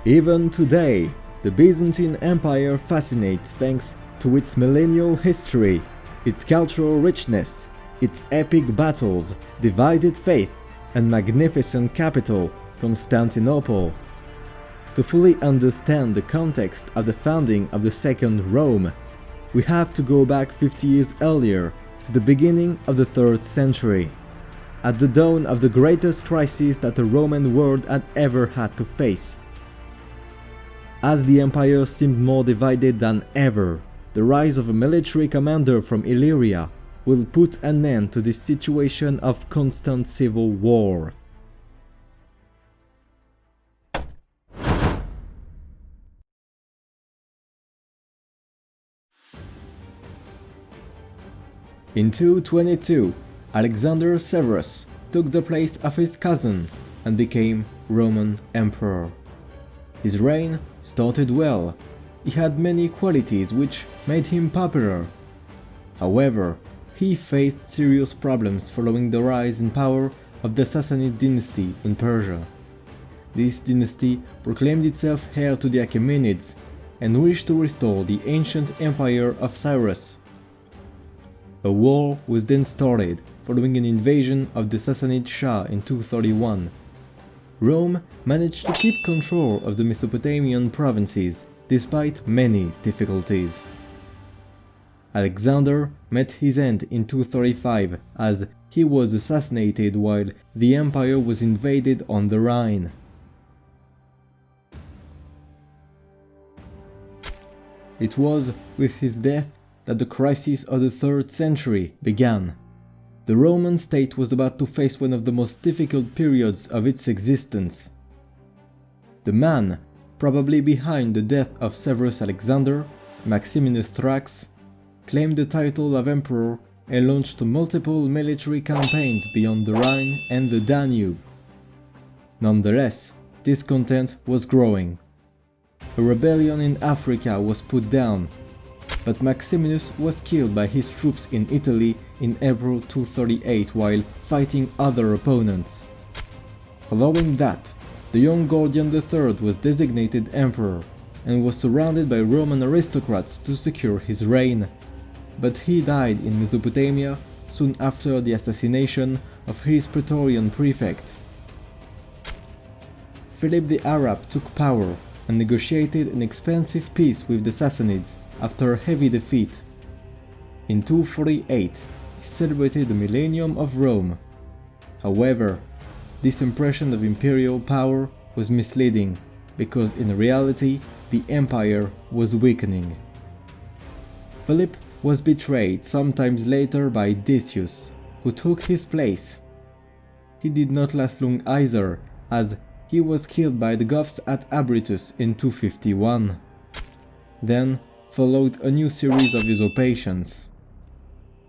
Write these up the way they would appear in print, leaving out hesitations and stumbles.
Even today, the Byzantine Empire fascinates thanks to its millennial history, its cultural richness, its epic battles, divided faith, and magnificent capital, Constantinople. To fully understand the context of the founding of the Second Rome, we have to go back 50 years earlier to the beginning of the 3rd century, at the dawn of the greatest crisis that the Roman world had ever had to face. As the empire seemed more divided than ever, the rise of a military commander from Illyria will put an end to this situation of constant civil war. In 222, Alexander Severus took the place of his cousin and became Roman Emperor. His reign started well. He had many qualities which made him popular. However, he faced serious problems following the rise in power of the Sassanid dynasty in Persia. This dynasty proclaimed itself heir to the Achaemenids and wished to restore the ancient empire of Cyrus. A war was then started following an invasion of the Sassanid Shah in 231. Rome managed to keep control of the Mesopotamian provinces despite many difficulties. Alexander met his end in 235 as he was assassinated while the empire was invaded on the Rhine. It was with his death that the crisis of the 3rd century began. The Roman state was about to face one of the most difficult periods of its existence. The man probably behind the death of Severus Alexander, Maximian Thrax, claimed the title of emperor and launched multiple military campaigns beyond the Rhine and the Danube. Nonetheless, discontent was growing. A rebellion in Africa was put down, but Maximius was killed by his troops in Italy in April 238 while fighting other opponents. Following that, the young Gordian III was designated emperor and was surrounded by Roman aristocrats to secure his reign, but he died in Mesopotamia soon after the assassination of his praetorian prefect. Philip the Arab took power and negotiated an expensive peace with the Sassanids after a heavy defeat. In 248, he celebrated the millennium of Rome. However, this impression of imperial power was misleading, because in reality, the empire was weakening. Philip was betrayed sometimes later by Decius, who took his place. He did not last long either, as he was killed by the Goths at Abritus in 251. Then followed a new series of usurpations.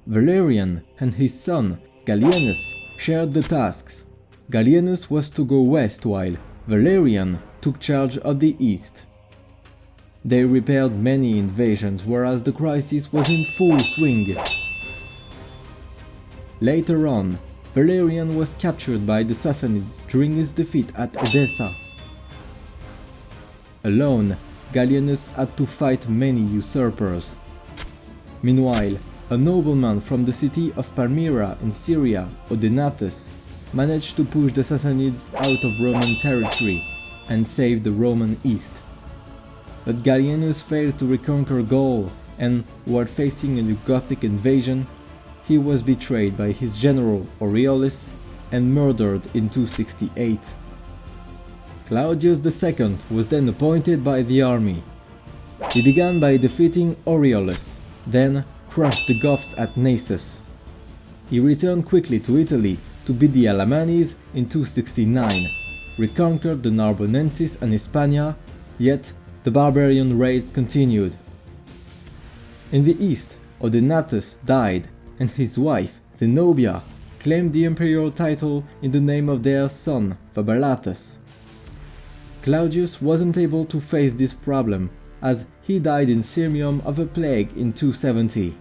Valerian and his son Gallienus shared the tasks. Gallienus was to go west while Valerian took charge of the east. They repaired many invasions whereas the crisis was in full swing. Later on, Valerian was captured by the Sassanids during his defeat at Edessa. Alone, Gallienus had to fight many usurpers. Meanwhile, a nobleman from the city of Palmyra in Syria, Odenathus, managed to push the Sassanids out of Roman territory and save the Roman East. But Gallienus failed to reconquer Gaul, and while facing a new Gothic invasion, he was betrayed by his general Aureolus and murdered in 268. Claudius II was then appointed by the army. He began by defeating Aureolus, then crushed the Goths at Naissus. He returned quickly to Italy to beat the Alamanes in 269, reconquered the Narbonensis and Hispania, yet the barbarian raids continued. In the east, Odenathus died, and his wife, Zenobia, claimed the imperial title in the name of their son, Vaballathus. Claudius wasn't able to face this problem, as he died in Sirmium of a plague in 270.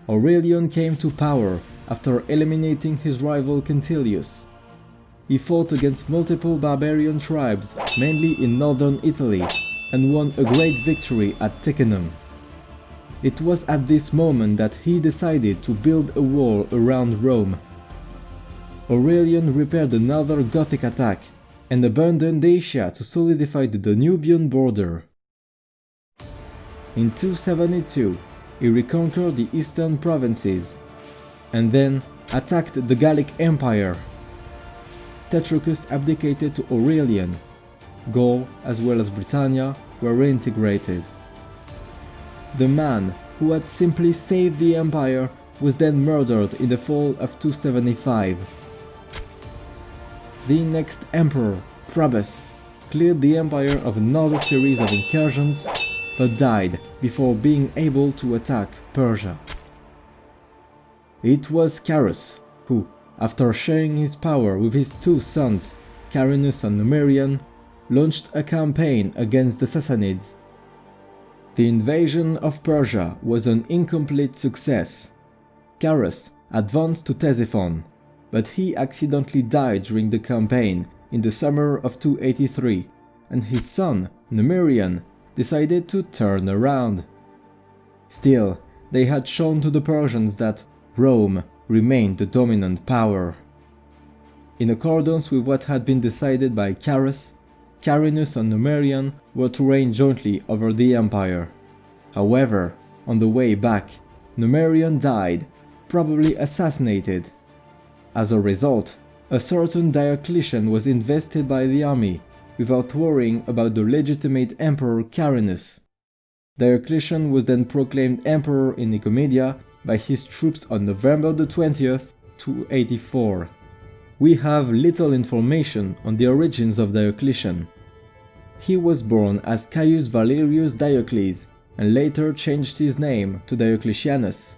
Aurelian came to power after eliminating his rival Quintilius. he fought against multiple barbarian tribes, mainly in northern Italy, and won a great victory at Ticinum. It was at this moment that he decided to build a wall around Rome. Aurelian repaired another Gothic attack and abandoned Dacia to solidify the Danubian border. In 272, he reconquered the eastern provinces, and then attacked the Gallic Empire. Tetricus abdicated to Aurelian. Gaul, as well as Britannia, were reintegrated. The man who had simply saved the empire was then murdered in the fall of 275. The next emperor, Probus, cleared the empire of another series of incursions, but died before being able to attack Persia. It was Carus who, after sharing his power with his two sons, Carinus and Numerian, launched a campaign against the Sassanids. The invasion of Persia was an incomplete success. Carus advanced to Ctesiphon, but he accidentally died during the campaign in the summer of 283, and his son, Numerian, decided to turn around. Still, they had shown to the Persians that Rome remained the dominant power. In accordance with what had been decided by Carus, Carinus and Numerian were to reign jointly over the empire. However, on the way back, Numerian died, probably assassinated. As a result, a certain Diocletian was invested by the army, without worrying about the legitimate emperor Carinus. Diocletian was then proclaimed emperor in Nicomedia by his troops on November the 20th, 284. We have little information on the origins of Diocletian. He was born as Caius Valerius Diocles and later changed his name to Diocletianus.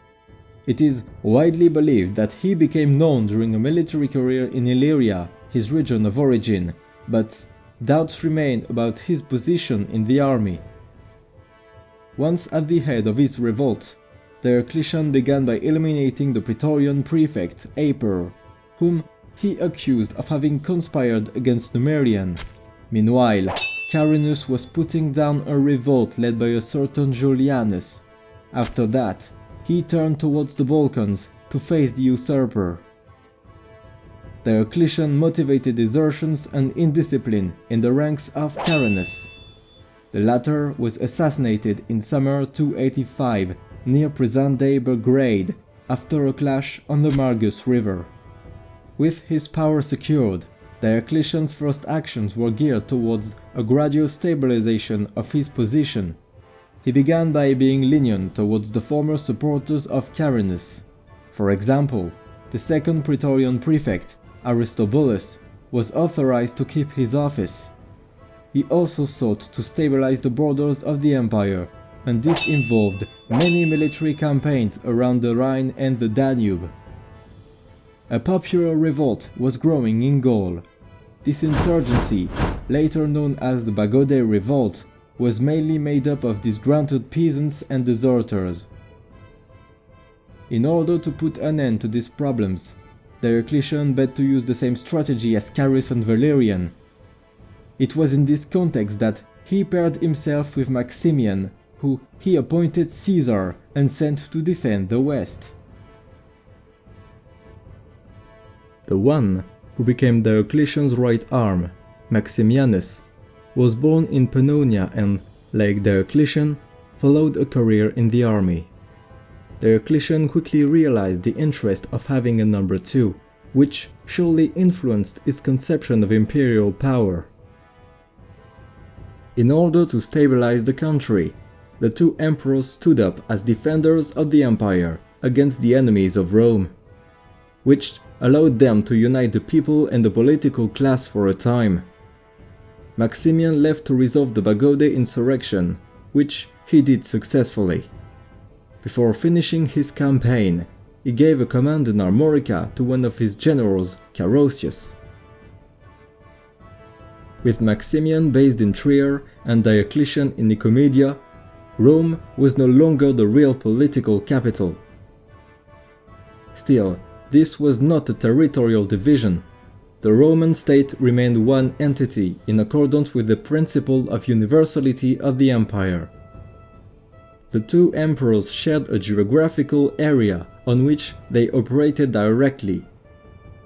It is widely believed that he became known during a military career in Illyria, his region of origin, but doubts remain about his position in the army. Once at the head of his revolt, Diocletian began by eliminating the Praetorian prefect Aper, whom he accused of having conspired against Numerian. Meanwhile, Carinus was putting down a revolt led by a certain Julianus. After that, he turned towards the Balkans to face the usurper. Diocletian motivated desertions and indiscipline in the ranks of Carinus. The latter was assassinated in summer 285 near present-day Belgrade after a clash on the Margus River. With his power secured, Diocletian's first actions were geared towards a gradual stabilization of his position. He began by being lenient towards the former supporters of Carinus. For example, the second Praetorian prefect, Aristobulus, was authorized to keep his office. He also sought to stabilize the borders of the empire, and this involved many military campaigns around the Rhine and the Danube. A popular revolt was growing in Gaul. This insurgency, later known as the Bagaudae Revolt, was mainly made up of disgruntled peasants and deserters. In order to put an end to these problems, Diocletian began to use the same strategy as Carus and Valerian. It was in this context that he paired himself with Maximian, who he appointed Caesar and sent to defend the West. The one who became Diocletian's right arm, Maximianus, was born in Pannonia and, like Diocletian, followed a career in the army. Diocletian quickly realized the interest of having a number two, which surely influenced his conception of imperial power. In order to stabilize the country, the two emperors stood up as defenders of the empire against the enemies of Rome, which allowed them to unite the people and the political class for a time. Maximian left to resolve the Bagaudae insurrection, which he did successfully. Before finishing his campaign, he gave a command in Armorica to one of his generals, Carausius. With Maximian based in Trier and Diocletian in Nicomedia, Rome was no longer the real political capital. Still, this was not a territorial division. the Roman state remained one entity in accordance with the principle of universality of the empire. The two emperors shared a geographical area on which they operated directly.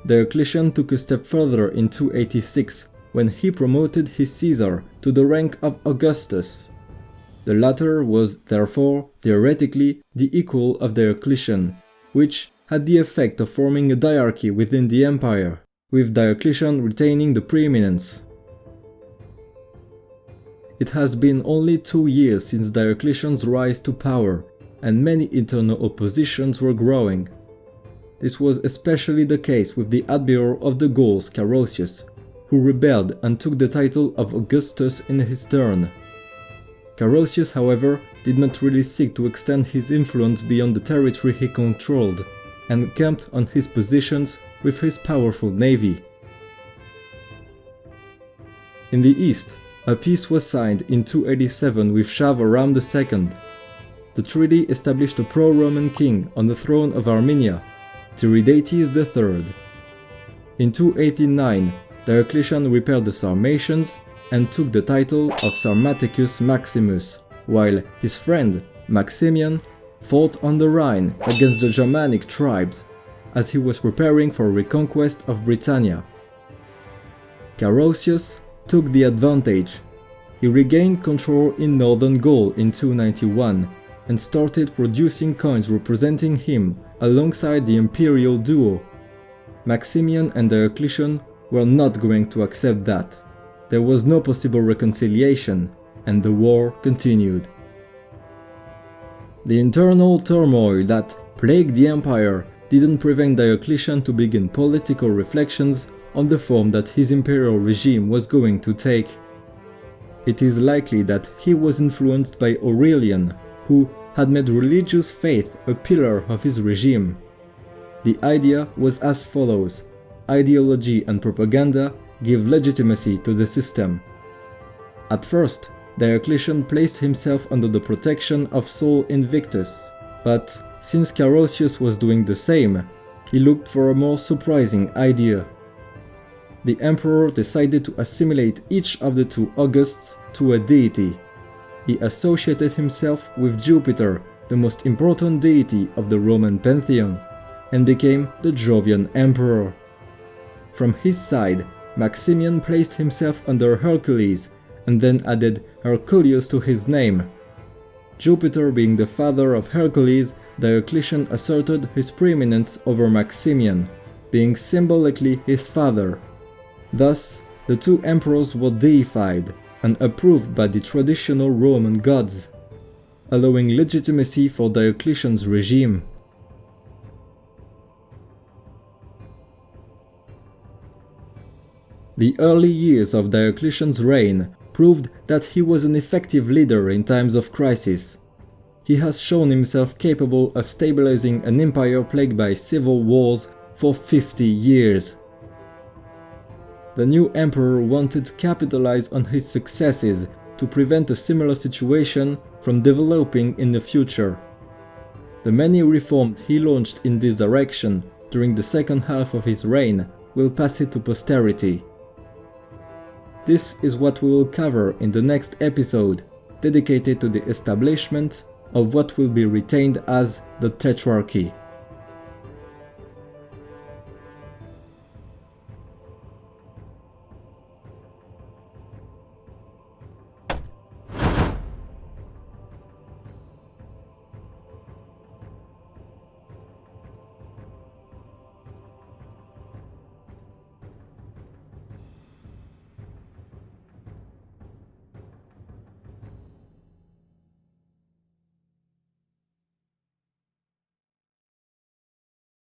Diocletian took a step further in 286 when he promoted his Caesar to the rank of Augustus. The latter was, therefore, theoretically the equal of Diocletian, which had the effect of forming a diarchy within the empire, with Diocletian retaining the preeminence. It has been only 2 years since Diocletian's rise to power, and many internal oppositions were growing. This was especially the case with the admiral of the Gauls, Carausius, who rebelled and took the title of Augustus in his turn. Carausius, however, did not really seek to extend his influence beyond the territory he controlled, and camped on his positions with his powerful navy. In the east, a peace was signed in 287 with Shavaram II. The treaty established a pro-Roman king on the throne of Armenia, Tiridates III. In 289, Diocletian repaired the Sarmatians and took the title of Sarmaticus Maximus, while his friend, Maximian, fought on the Rhine against the Germanic tribes, as he was preparing for reconquest of Britannia. Carausius took the advantage. He regained control in northern Gaul in 291 and started producing coins representing him alongside the imperial duo. Maximian and Diocletian were not going to accept that. There was no possible reconciliation, and the war continued. The internal turmoil that plagued the empire didn't prevent Diocletian to begin political reflections on the form that his imperial regime was going to take. It is likely that he was influenced by Aurelian, who had made religious faith a pillar of his regime. The idea was as follows: ideology and propaganda give legitimacy to the system. At first, Diocletian placed himself under the protection of Sol Invictus, but since Carausius was doing the same, he looked for a more surprising idea. The emperor decided to assimilate each of the two Augusts to a deity. He associated himself with Jupiter, the most important deity of the Roman pantheon, and became the Jovian emperor. From his side, Maximian placed himself under Hercules and then added Herculius to his name. Jupiter being the father of Hercules, Diocletian asserted his preeminence over Maximian, being symbolically his father. Thus, the two emperors were deified and approved by the traditional Roman gods, allowing legitimacy for Diocletian's regime. The early years of Diocletian's reign proved that he was an effective leader in times of crisis. He has shown himself capable of stabilizing an empire plagued by civil wars for 50 years. The new emperor wanted to capitalize on his successes to prevent a similar situation from developing in the future. The many reforms he launched in this direction during the second half of his reign will pass it to posterity. This is what we will cover in the next episode, dedicated to the establishment of what will be retained as the Tetrarchy.